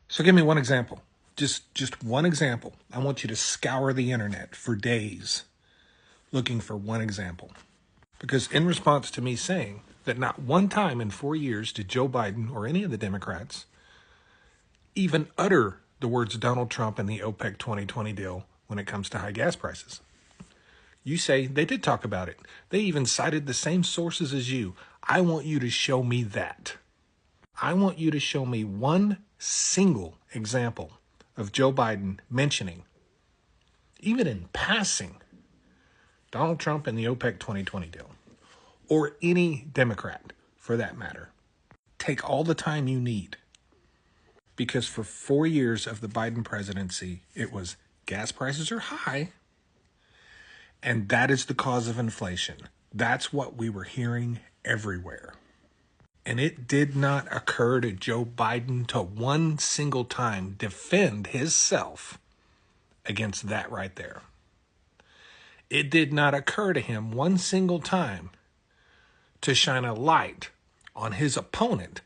So give me one example. Just one example. I want you to scour the internet for days looking for one example. Because in response to me saying that not one time in 4 years did Joe Biden or any of the Democrats even utter the words Donald Trump and the OPEC 2020 deal when it comes to high gas prices. You say they did talk about it. They even cited the same sources as you. I want you to show me that. I want you to show me one single example of Joe Biden mentioning, even in passing, Donald Trump and the OPEC 2020 deal, or any Democrat for that matter. Take all the time you need, because for 4 years of the Biden presidency, it was gas prices are high, and that is the cause of inflation. That's what we were hearing everywhere. And it did not occur to Joe Biden to one single time defend himself against that right there. It did not occur to him one single time to shine a light on his opponent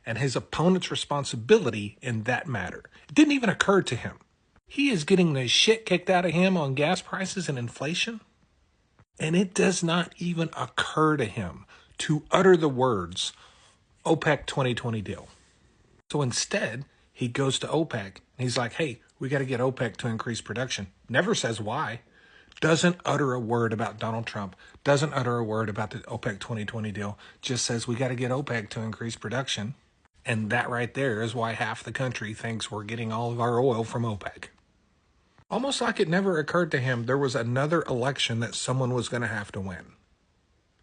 and his opponent's responsibility in that matter. It didn't even occur to him. He is getting the shit kicked out of him on gas prices and inflation, and it does not even occur to him to utter the words OPEC 2020 deal. So instead, he goes to OPEC and he's like, hey, we got to get OPEC to increase production. Never says why. Doesn't utter a word about Donald Trump. Doesn't utter a word about the OPEC 2020 deal. Just says we got to get OPEC to increase production. And that right there is why half the country thinks we're getting all of our oil from OPEC. Almost like it never occurred to him there was another election that someone was going to have to win.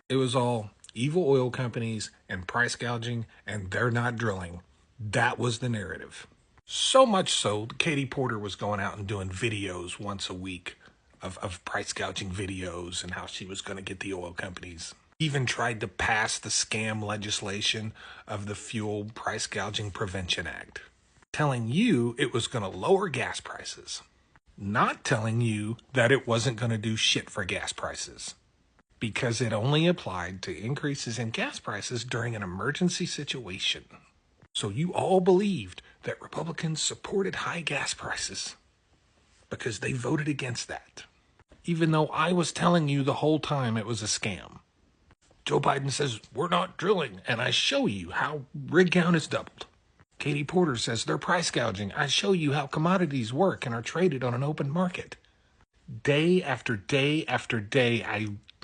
It was all evil oil companies and price gouging, and they're not drilling. That was the narrative. So much so, Katie Porter was going out and doing videos once a week of price gouging videos and how she was going to get the oil companies. Even tried to pass the scam legislation of the Fuel Price Gouging Prevention Act, telling you it was going to lower gas prices, not telling you that it wasn't going to do shit for gas prices, because it only applied to increases in gas prices during an emergency situation. So you all believed that Republicans supported high gas prices because they voted against that, even though I was telling you the whole time it was a scam. Joe Biden says, we're not drilling, and I show you how rig count is doubled. Katie Porter says they're price gouging. I show you how commodities work and are traded on an open market. Day after day after day,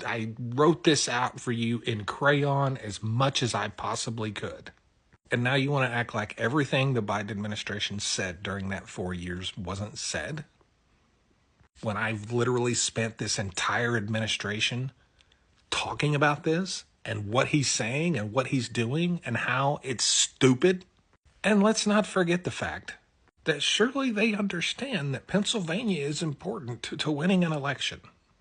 I wrote this out for you in crayon as much as I possibly could. And now you want to act like everything the Biden administration said during that 4 years wasn't said? When I've literally spent this entire administration talking about this and what he's saying and what he's doing and how it's stupid. And let's not forget the fact that surely they understand that Pennsylvania is important to winning an election.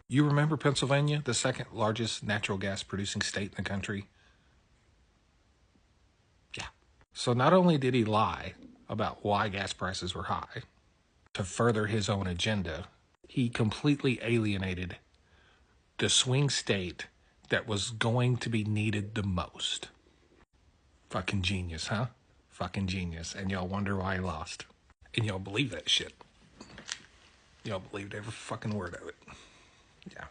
You remember Pennsylvania, the second largest natural gas producing state in the country? Yeah. So not only did he lie about why gas prices were high to further his own agenda, he completely alienated the swing state that was going to be needed the most. Fucking genius, huh? Fucking genius. And y'all wonder why he lost. And y'all believe that shit. Y'all believed every fucking word of it. Yeah.